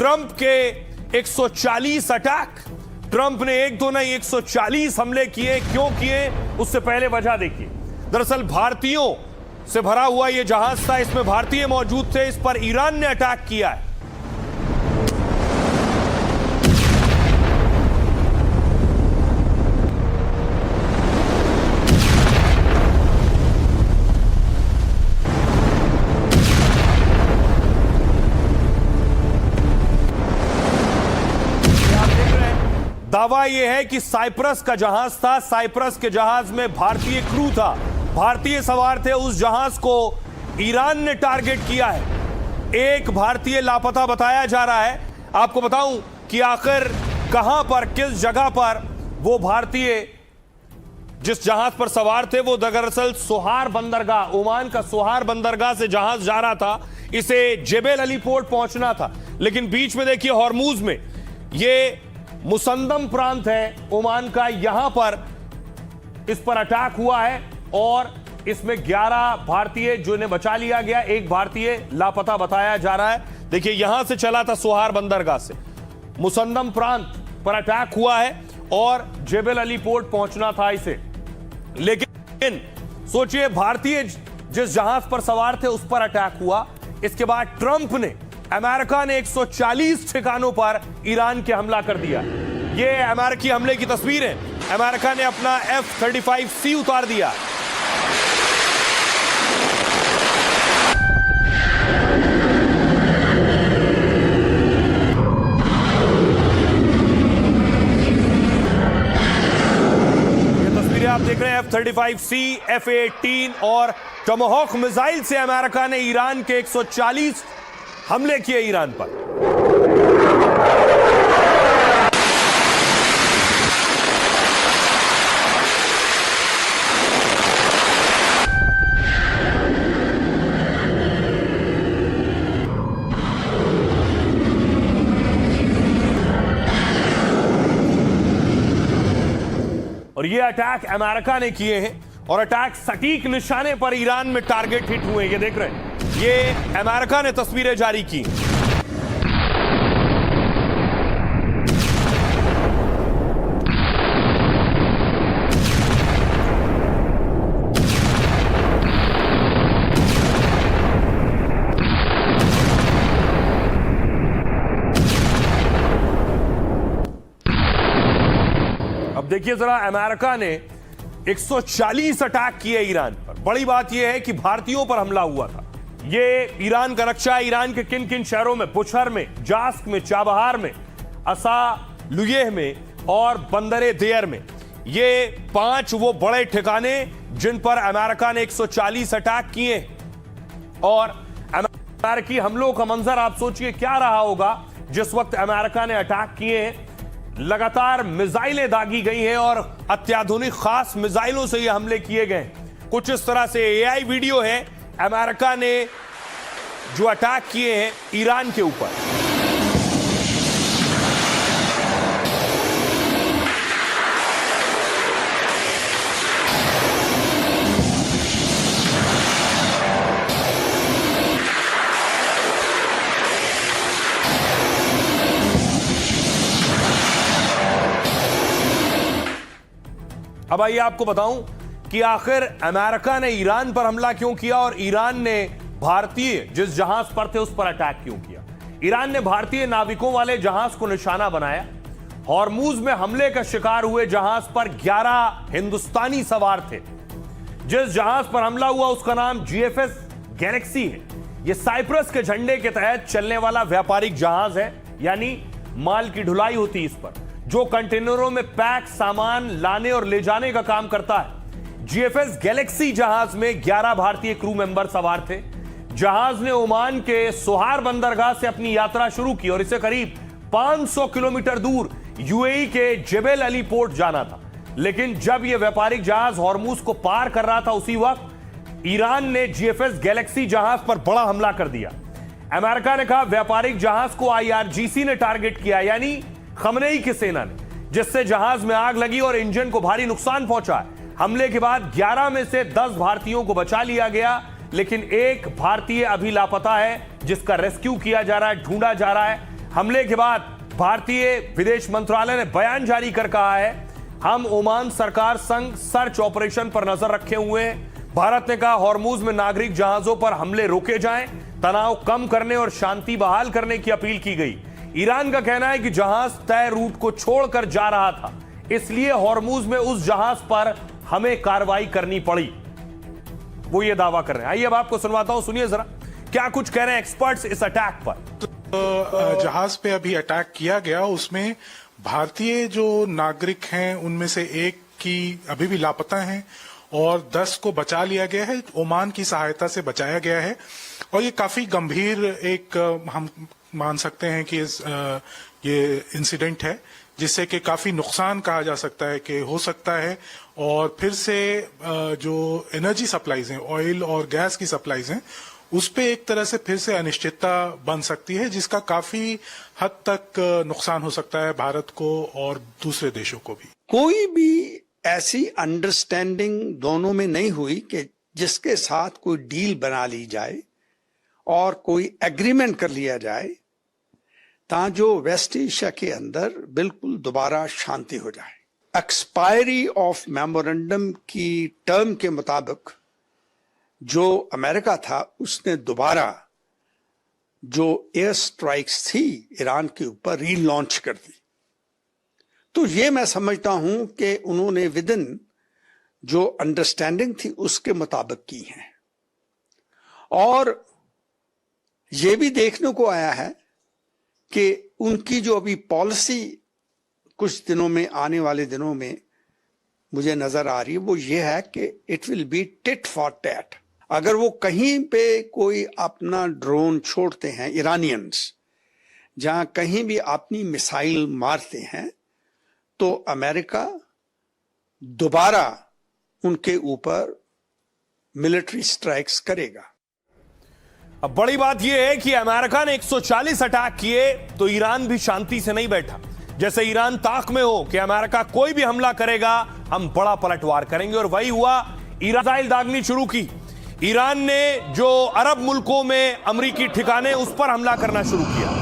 Trump के 140 attack, Trump ने एक दो नहीं 140 हमले किए। क्यों किए, उससे पहले वजह देखिए। दरअसल भारतीयों से भरा हुआ यह जहाज था, इसमें भारतीय मौजूद थे, इस पर ईरान ने अटैक किया है। दावा यह है कि साइप्रस का जहाज था, साइप्रस के जहाज में भारतीय क्रू था, भारतीय सवार थे। उस जहाज को ईरान ने टारगेट किया है। एक भारतीय लापता बताया जा रहा है। आपको बताऊं कि आखिर कहां पर, किस जगह पर वो भारतीय जिस जहाज पर सवार थे, वो दरअसल सोहार बंदरगाह, ओमान का सोहार बंदरगाह से जहाज जा रहा था। इसे जेबेल अली पोर्ट पहुंचना था, लेकिन बीच में देखिए हॉर्मूज में, ये मुसंदम प्रांत है ओमान का, यहां पर इस पर अटैक हुआ है और इसमें 11 भारतीय जो इन्हें बचा लिया गया, एक भारतीय लापता बताया जा रहा है। देखिए यहां से चला था सोहार बंदरगाह से, मुसंदम प्रांत पर अटैक हुआ है और जेबेल अली पोर्ट पहुंचना था इसे। लेकिन सोचिए, भारतीय जिस जहाज पर सवार थे उस पर अटैक हुआ। इसके बाद ट्रंप ने, अमेरिका ने 140 ठिकानों पर ईरान के हमला कर दिया। यह अमेरिकी हमले की तस्वीर है। अमेरिका ने अपना F-35C उतार दिया। ये तस्वीरें आप देख रहे हैं F-35C, F-18 और टोमाहॉक मिसाइल से अमेरिका ने ईरान के 140 हमले किए ईरान पर। और ये अटैक अमेरिका ने किए हैं और अटैक सटीक निशाने पर ईरान में टारगेट हिट हुए। ये देख रहे हैं, ये अमेरिका ने तस्वीरें जारी की। अब देखिए जरा, अमेरिका ने 140 अटैक किए ईरान पर। बड़ी बात यह है कि भारतीयों पर हमला हुआ था। ये ईरान का रक्षा, ईरान के किन किन शहरों में, बुशहर में, जास्क में, चाबहार में, असालुयेह में और बंदरे देयर में, ये 5 वो बड़े ठिकाने जिन पर अमेरिका ने 140 अटैक किए। और अमेरिकी हमलों का मंजर आप सोचिए क्या रहा होगा जिस वक्त अमेरिका ने अटैक किए हैं। लगातार मिसाइलें दागी गई हैं और अत्याधुनिक खास मिसाइलों से ये हमले किए गए। कुछ इस तरह से एआई वीडियो है अमेरिका ने जो अटैक किए हैं ईरान के ऊपर। अब आइए आपको बताऊं कि आखिर अमेरिका ने ईरान पर हमला क्यों किया और ईरान ने भारतीय जिस जहाज पर थे उस पर अटैक क्यों किया। ईरान ने भारतीय नाविकों वाले जहाज को निशाना बनाया। हॉर्मूज में हमले का शिकार हुए जहाज पर 11 हिंदुस्तानी सवार थे। जिस जहाज पर हमला हुआ उसका नाम GFS गैलेक्सी है। यह साइप्रस के झंडे के तहत चलने वाला व्यापारिक जहाज है, यानी माल की ढुलाई होती है इस पर, जो कंटेनरों में पैक सामान लाने और ले जाने का काम करता है। GFS गैलेक्सी जहाज में 11 भारतीय क्रू मेंबर सवार थे। जहाज ने ओमान के सोहार बंदरगाह से अपनी यात्रा शुरू की और इसे करीब 500 किलोमीटर दूर UAE के जेबेल अली पोर्ट जाना था। लेकिन जब यह व्यापारिक जहाज हॉर्मूज को पार कर रहा था, उसी वक्त ईरान ने GFS गैलेक्सी जहाज पर बड़ा हमला कर दिया। अमेरिका ने कहा व्यापारिक जहाज को IRGC ने टारगेट किया, यानी खमनेई की सेना ने, जिससे जहाज में आग लगी और इंजन को भारी नुकसान पहुंचा। हमले के बाद 11 में से 10 भारतीयों को बचा लिया गया, लेकिन एक भारतीय अभी लापता है जिसका रेस्क्यू किया जा रहा है, ढूंढा जा रहा है। हमले के बाद भारतीय विदेश मंत्रालय ने बयान जारी कर कहा है, हम ओमान सरकार संग सर्च ऑपरेशन पर नजर रखे हुए हैं। भारत ने कहा हॉर्मूज में नागरिक जहाजों पर हमले रोके जाएं, तनाव कम करने और शांति बहाल करने की अपील की गई। ईरान का कहना है कि जहाज तय रूट को छोड़कर जा रहा था, इसलिए हॉर्मूज में उस जहाज पर हमें कार्रवाई करनी पड़ी, वो ये दावा कर रहे हैं। आइए अब आपको सुनवाता हूं, सुनिए जरा क्या कुछ कह रहे हैं एक्सपर्ट्स इस अटैक पर। जहाज पे अभी अटैक किया गया, उसमें भारतीय जो नागरिक हैं उनमें से एक की अभी भी लापता हैं और 10 को बचा लिया गया है, ओमान की सहायता से बचाया गया है। और ये काफी गंभीर एक हम मान सकते हैं कि ये इंसिडेंट है जिससे कि काफी नुकसान कहा जा सकता है कि हो सकता है। और फिर से जो एनर्जी सप्लाईज हैं, ऑयल और गैस की सप्लाईज हैं, उस पे एक तरह से फिर से अनिश्चितता बन सकती है, जिसका काफी हद तक नुकसान हो सकता है भारत को और दूसरे देशों को भी। कोई भी ऐसी अंडरस्टैंडिंग दोनों में नहीं हुई कि जिसके साथ कोई डील बना ली जाए और कोई एग्रीमेंट कर लिया जाए ताकि वेस्ट एशिया के अंदर बिल्कुल दोबारा शांति हो जाए। एक्सपायरी ऑफ मेमोरेंडम की टर्म के मुताबिक जो अमेरिका था उसने दोबारा जो एयर स्ट्राइक्स थी ईरान के ऊपर रीलॉन्च कर दी। तो ये मैं समझता हूं कि उन्होंने विदिन जो अंडरस्टैंडिंग थी उसके मुताबिक की है। और ये भी देखने को आया है कि उनकी जो अभी पॉलिसी कुछ दिनों में, आने वाले दिनों में मुझे नजर आ रही है, वो ये है कि it will be tit for tat. अगर वो कहीं पे कोई अपना ड्रोन छोड़ते हैं, ईरानियंस जहां कहीं भी अपनी मिसाइल मारते हैं, तो अमेरिका दोबारा उनके ऊपर मिलिट्री स्ट्राइक्स करेगा। अब बड़ी बात यह है कि अमेरिका ने 140 अटैक किए तो ईरान भी शांति से नहीं बैठा। जैसे ईरान ताक में हो कि अमेरिका कोई भी हमला करेगा हम बड़ा पलटवार करेंगे, और वही हुआ। ईरान दागनी शुरू की। ईरान ने जो अरब मुल्कों में अमरीकी ठिकाने उस पर हमला करना शुरू किया।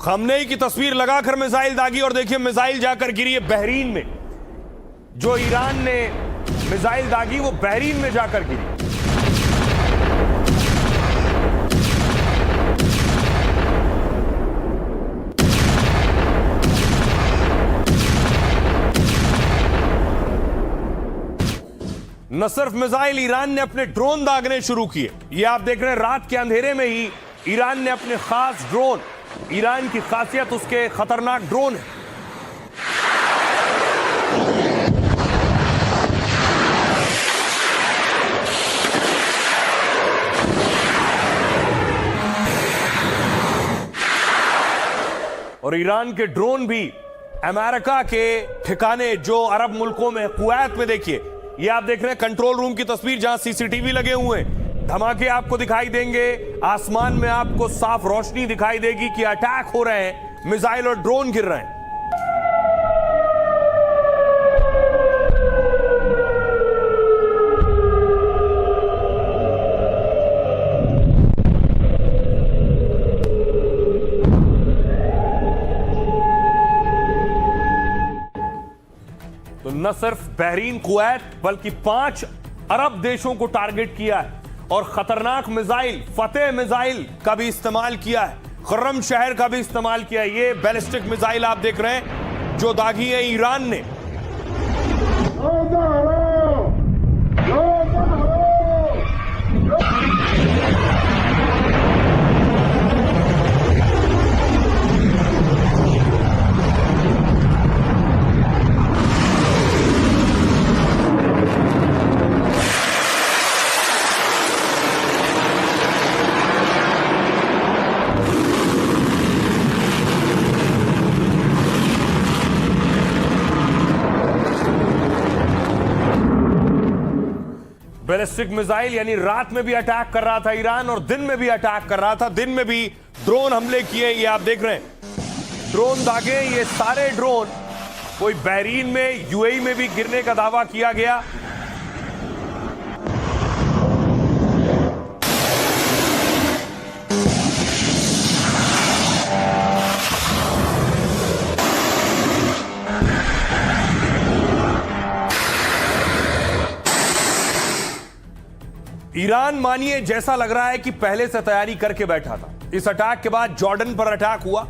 खमनेई की तस्वीर लगाकर मिसाइल दागी और देखिए मिसाइल जाकर गिरी है बहरीन में। जो ईरान ने मिसाइल दागी वो बहरीन में जाकर गिरी। न सिर्फ मिसाइल, ईरान ने अपने ड्रोन दागने शुरू किए। ये आप देख रहे हैं, रात के अंधेरे में ही ईरान ने अपने खास ड्रोन, ईरान की खासियत उसके खतरनाक ड्रोन है। और ईरान के ड्रोन भी अमेरिका के ठिकाने जो अरब मुल्कों में, कुवैत में, देखिए ये आप देख रहे हैं कंट्रोल रूम की तस्वीर जहां सीसीटीवी लगे हुए हैं। धमाके आपको दिखाई देंगे, आसमान में आपको साफ रोशनी दिखाई देगी कि अटैक हो रहे हैं, मिसाइल और ड्रोन गिर रहे हैं। तो न सिर्फ बहरीन, कुवैत, बल्कि 5 अरब देशों को टारगेट किया है और खतरनाक मिसाइल, फतेह मिसाइल का भी इस्तेमाल किया है, खुर्रम शहर का भी इस्तेमाल किया है। ये बैलिस्टिक मिसाइल आप देख रहे हैं जो दागी है ईरान ने। बैलिस्टिक मिसाइल यानी रात में भी अटैक कर रहा था ईरान और दिन में भी अटैक कर रहा था। दिन में भी ड्रोन हमले किए, ये आप देख रहे हैं ड्रोन दागे। ये सारे ड्रोन कोई बहरीन में, यूएई में भी गिरने का दावा किया गया। ईरान मानिए जैसा लग रहा है कि पहले से तैयारी करके बैठा था। इस अटैक के बाद जॉर्डन पर अटैक हुआ।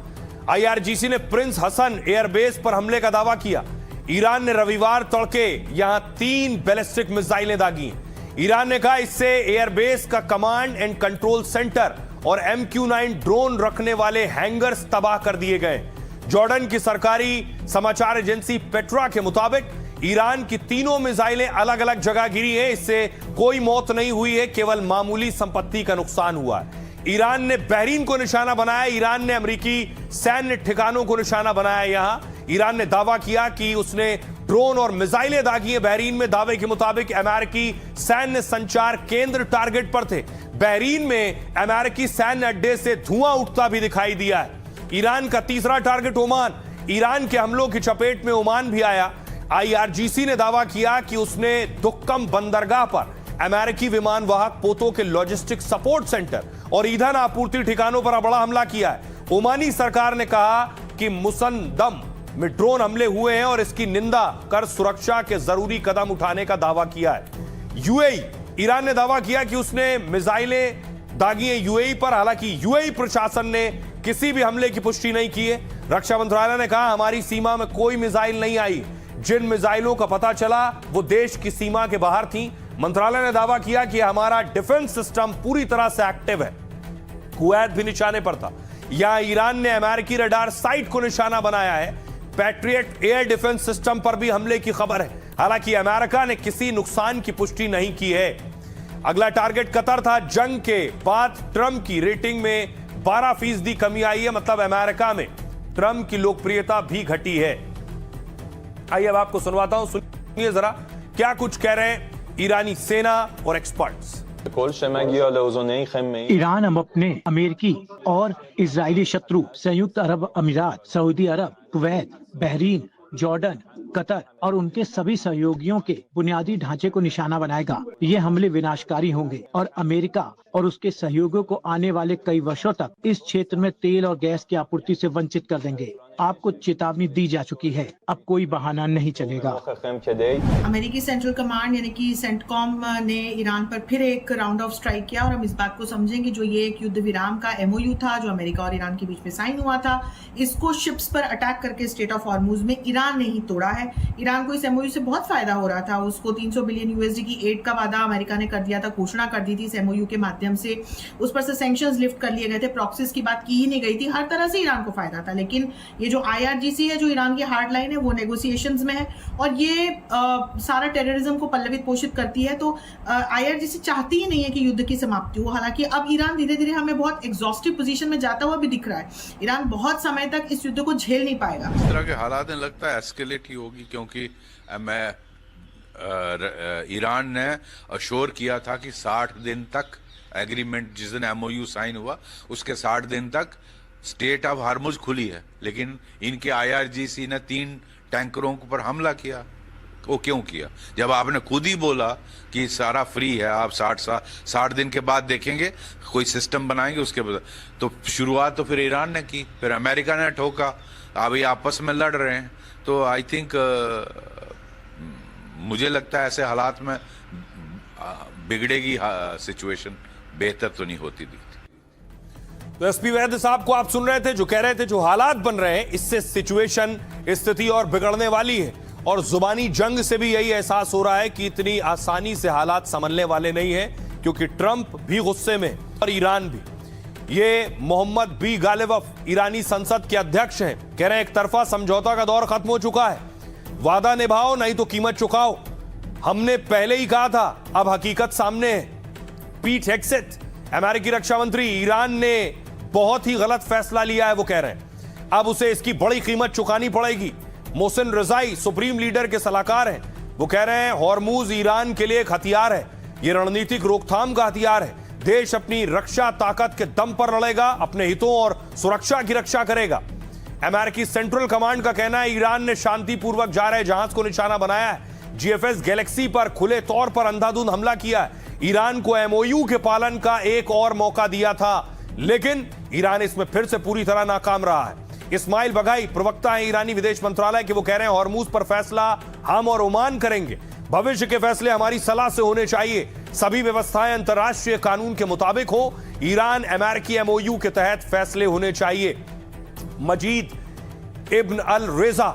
आईआरजीसी ने प्रिंस हसन एयरबेस पर हमले का दावा किया। ईरान ने रविवार तड़के यहां 3 बैलिस्टिक मिसाइलें दागी हैं। ईरान ने कहा इससे एयरबेस का कमांड एंड कंट्रोल सेंटर और MQ-9 ड्रोन रखने वाले हैंगर्स तबाह कर दिए गए। जॉर्डन की सरकारी समाचार एजेंसी पेट्रा के मुताबिक ईरान की तीनों मिसाइलें अलग अलग जगह गिरी हैं। इससे कोई मौत नहीं हुई है, केवल मामूली संपत्ति का नुकसान हुआ है। ईरान ने बहरीन को निशाना बनाया। ईरान ने अमेरिकी सैन्य ठिकानों को निशाना बनाया। यहां ईरान ने दावा किया कि उसने ड्रोन और मिसाइलें दागी हैं बहरीन में। दावे के मुताबिक अमेरिकी सैन्य संचार केंद्र टारगेट पर थे। बहरीन में अमेरिकी सैन्य अड्डे से धुआं उठता भी दिखाई दिया है। ईरान का तीसरा टारगेट ओमान। ईरान के हमलों की चपेट में ओमान भी आया। आईआरजीसी ने दावा किया कि उसने दुक्कम बंदरगाह पर अमेरिकी विमान वाहक पोतों के लॉजिस्टिक सपोर्ट सेंटर और ईंधन आपूर्ति ठिकानों पर बड़ा हमला किया है। ओमानी सरकार ने कहा कि मुसंदम में ड्रोन हमले हुए हैं और इसकी निंदा कर सुरक्षा के जरूरी कदम उठाने का दावा किया है। यूएई, ईरान ने दावा किया कि उसने मिसाइलें दागी हैं यूएई पर। हालांकि यूएई प्रशासन ने किसी भी हमले की पुष्टि नहीं की है। रक्षा मंत्रालय ने कहा हमारी सीमा में कोई मिसाइल नहीं आई। जिन मिसाइलों का पता चला वो देश की सीमा के बाहर थीं। मंत्रालय ने दावा किया कि हमारा डिफेंस सिस्टम पूरी तरह से एक्टिव है। कुवैत भी निशाने पर था। यहां ईरान ने अमेरिकी रडार साइट को निशाना बनाया है। पैट्रियट एयर डिफेंस सिस्टम पर भी हमले की खबर है। हालांकि अमेरिका ने किसी नुकसान की पुष्टि नहीं की है। अगला टारगेट कतर था। जंग के बाद ट्रंप की रेटिंग में 12% कमी आई है। मतलब अमेरिका में ट्रंप की लोकप्रियता भी घटी है। आइए अब आपको सुनवाता हूं, सुनिए जरा क्या कुछ कह रहे हैं ईरानी सेना और एक्सपर्ट्स। ईरान अब अपने अमेरिकी और इजरायली शत्रु संयुक्त अरब अमीरात, सऊदी अरब, कुवैत, बहरीन, जॉर्डन, कतर और उनके सभी सहयोगियों के बुनियादी ढांचे को निशाना बनाएगा। ये हमले विनाशकारी होंगे और अमेरिका और उसके सहयोगियों को आने वाले कई वर्षों तक इस क्षेत्र में तेल और गैस की आपूर्ति से वंचित कर देंगे। आपको चेतावनी दी जा चुकी है, अब कोई बहाना नहीं चलेगा। अमेरिकी सेंट्रल कमांड यानी कि सेंटकॉम ने ईरान पर फिर एक राउंड ऑफ स्ट्राइक किया और हम इस बात को समझेंगे जो ये एक युद्ध विराम का MOU था जो अमेरिका और ईरान के बीच में साइन हुआ था, इसको शिप्स पर अटैक करके स्ट्रेट ऑफ हॉर्मुज में ईरान ने ही तोड़ा है। ईरान को इस MOU से बहुत फायदा हो रहा था। उसको 300 बिलियन USD की एड का वादा अमेरिका ने कर दिया था, घोषणा कर दी थी इस MOU के माध्यम से। उस पर से सैंक्शंस लिफ्ट कर लिए गए थे, प्रॉक्सीज की बात की ही नहीं गई थी। हर तरह से ईरान को फायदा था। लेकिन ये जो IRGC है जो ईरान की हार्ड लाइन है वो नेगोशिएशंस में है और ये सारा टेररिज्म को पल्लवित पोषित करती है। तो IRGC चाहती ही नहीं है कि युद्ध की समाप्ति हो। हालांकि अब ईरान धीरे धीरे हमें बहुत एग्जॉस्टिव पोजीशन में जाता हुआ भी दिख रहा है। ईरान बहुत समय तक इस युद्ध को झेल नहीं पाएगा। इस तरह के हालात में लगता है एस्केलेट ही होगी, क्योंकि ईरान ने अश्योर किया था कि 60 दिन तक एग्रीमेंट, जिस दिन MOU साइन हुआ उसके 60 दिन तक स्टेट ऑफ हार्मुज खुली है। लेकिन इनके IRGC ने 3 टैंकरों पर हमला किया। वो क्यों किया? जब आपने खुद ही बोला कि सारा फ्री है, आप 60 दिन के बाद देखेंगे, कोई सिस्टम बनाएंगे उसके बाद। तो शुरुआत तो फिर ईरान ने की, फिर अमेरिका ने ठोका, अभी आपस में लड़ रहे हैं। तो आई थिंक मुझे लगता है ऐसे हालात में बिगड़ेगी सिचुएशन, बेहतर तो नहीं होती दिखती। तो SP वैद्य साहब को आप सुन रहे थे जो कह रहे थे जो हालात बन रहे हैं इससे सिचुएशन, स्थिति और बिगड़ने वाली है। और जुबानी जंग से भी यही एहसास हो रहा है कि इतनी आसानी से हालात संभलने वाले नहीं है, क्योंकि ट्रंप भी गुस्से में और ईरान भी। ये मोहम्मद बी गालिबफ ईरानी संसद के अध्यक्ष हैं, कह रहे हैं एक तरफा समझौता का दौर खत्म हो चुका है, वादा निभाओ नहीं तो कीमत चुकाओ। हमने पहले ही कहा था, अब हकीकत सामने है। पीट हेग्सेथ, अमेरिकी रक्षा मंत्री, ईरान ने बहुत ही गलत फैसला लिया है वो कह रहे हैं, अब उसे इसकी बड़ी कीमत चुकानी पड़ेगी। मोहसिन रजाई सुप्रीम लीडर के सलाहकार हैं, वो कह रहे हैं हॉर्मूज ईरान के लिए एक हथियार है, यह रणनीतिक रोकथाम का हथियार है। देश अपनी रक्षा ताकत के दम पर लड़ेगा, अपने हितों और सुरक्षा की रक्षा करेगा। अमेरिकी सेंट्रल कमांड का कहना है ईरान ने शांतिपूर्वक जा रहे जहाज को निशाना बनाया है। जीएफएस गैलेक्सी पर खुले तौर पर अंधाधुंध हमला किया है। ईरान को एमओयू के पालन का एक और मौका दिया था, लेकिन ईरान इसमें फिर से पूरी तरह नाकाम रहा है। इस्माइल बघाई प्रवक्ता है ईरानी विदेश मंत्रालय के, वो कह रहे हैं हॉर्मूज पर फैसला हम और ओमान करेंगे। भविष्य के फैसले हमारी सलाह से होने चाहिए। सभी व्यवस्थाएं अंतर्राष्ट्रीय कानून के मुताबिक हो। ईरान अमेरिकी एमओयू के तहत फैसले होने चाहिए। मजीद इब्न अल रेजा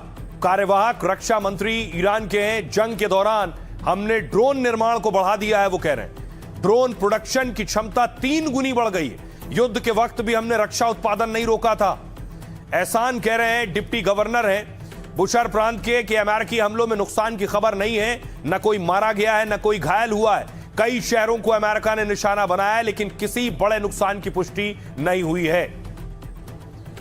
कार्यवाहक रक्षा मंत्री ईरान के हैं। जंग के दौरान हमने ड्रोन निर्माण को बढ़ा दिया है, वो कह रहे हैं। ड्रोन प्रोडक्शन की क्षमता 3 गुनी बढ़ गई है। युद्ध के वक्त भी हमने रक्षा उत्पादन नहीं रोका था। एहसान कह रहे हैं, डिप्टी गवर्नर हैं बुशर प्रांत के, कि अमेरिकी हमलों में नुकसान की खबर नहीं है, न कोई मारा गया है न कोई घायल हुआ है। कई शहरों को अमेरिका ने निशाना बनाया है, लेकिन किसी बड़े नुकसान की पुष्टि नहीं हुई है।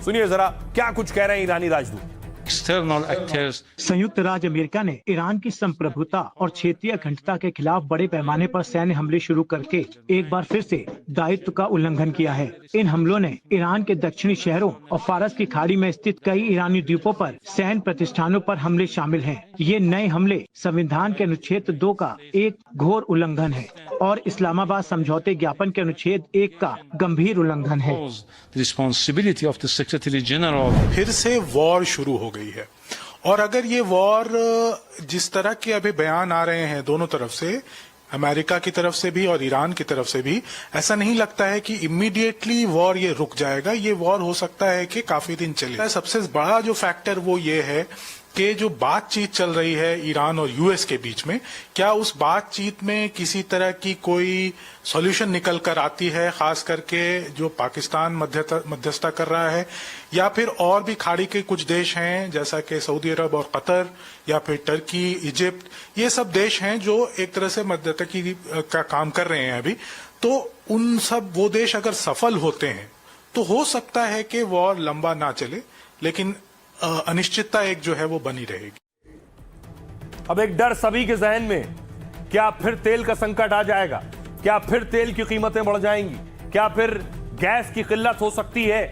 सुनिए जरा क्या कुछ कह रहे हैं ईरानी राजदूत। संयुक्त राज्य अमेरिका ने ईरान की संप्रभुता और क्षेत्रीय अखंडता के खिलाफ बड़े पैमाने पर सैन्य हमले शुरू करके एक बार फिर से दायित्व का उल्लंघन किया है। इन हमलों ने ईरान के दक्षिणी शहरों और फारस की खाड़ी में स्थित कई ईरानी द्वीपों पर सैन्य प्रतिष्ठानों पर हमले शामिल हैं। ये नए हमले संविधान के अनुच्छेद 2 का एक घोर उल्लंघन है और इस्लामाबाद समझौते ज्ञापन के अनुच्छेद 1 का गंभीर उल्लंघन है। Responsibility of the secretary general. फिर से वॉर शुरू हो गई है, और अगर ये वॉर जिस तरह के अभी बयान आ रहे हैं दोनों तरफ से, अमेरिका की तरफ से भी और ईरान की तरफ से भी, ऐसा नहीं लगता है कि इमीडिएटली वॉर ये रुक जाएगा। ये वॉर हो सकता है कि काफी दिन चले। सबसे बड़ा जो फैक्टर वो ये है कि जो बातचीत चल रही है ईरान और यूएस के बीच में, क्या उस बातचीत में किसी तरह की कोई सॉल्यूशन निकल कर आती है, खास करके जो पाकिस्तान मध्यस्थता कर रहा है, या फिर और भी खाड़ी के कुछ देश हैं जैसा कि सऊदी अरब और कतर, या फिर टर्की, इजिप्ट, ये सब देश हैं जो एक तरह से मध्यस्थता का काम कर रहे हैं अभी। तो उन सब वो देश अगर सफल होते हैं तो हो सकता है कि वॉर लंबा ना चले, लेकिन अनिश्चितता एक जो है वो बनी रहेगी। अब एक डर सभी के जहन में, क्या फिर तेल का संकट आ जाएगा? क्या फिर तेल की कीमतें बढ़ जाएंगी? क्या फिर गैस की किल्लत हो सकती है?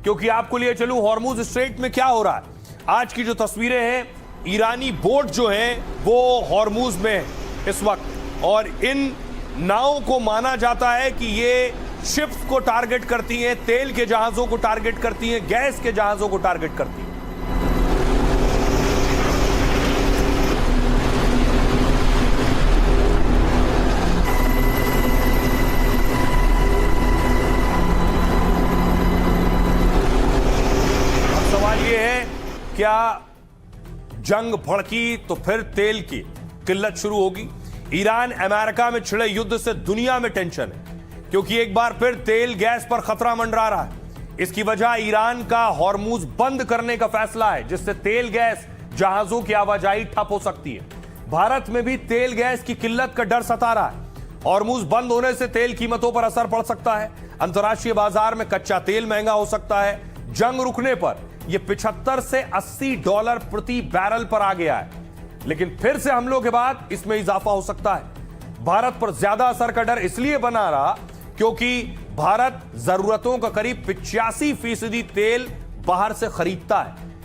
क्योंकि आपको लिए चलूं हॉर्मुज स्ट्रेट में क्या हो रहा है। आज की जो तस्वीरें हैं, ईरानी बोट जो हैं वो हॉर्मुज में है इस वक्त, और इन नावों को माना जाता है कि ये शिप्स को टारगेट करती हैं, तेल के जहाजों को टारगेट करती हैं, गैस के जहाजों को टारगेट करती हैं। क्या जंग भड़की तो फिर तेल की किल्लत शुरू होगी? ईरान अमेरिका में छिड़े युद्ध से दुनिया में टेंशन है, क्योंकि एक बार फिर तेल गैस पर खतरा मंडरा रहा है। इसकी वजह ईरान का हॉर्मुज बंद करने का फैसला है, जिससे तेल गैस जहाजों की आवाजाही ठप हो सकती है। भारत में भी तेल गैस की किल्लत का डर सता रहा है। हॉर्मुज बंद होने से तेल कीमतों पर असर पड़ सकता है। अंतर्राष्ट्रीय बाजार में कच्चा तेल महंगा हो सकता है। जंग रुकने पर यह 75 से $80 प्रति बैरल पर आ गया है, लेकिन फिर से हमलों के बाद इसमें इजाफा हो सकता है। भारत पर ज्यादा असर का डर इसलिए बना रहा क्योंकि भारत जरूरतों का करीब 85% तेल बाहर से खरीदता है।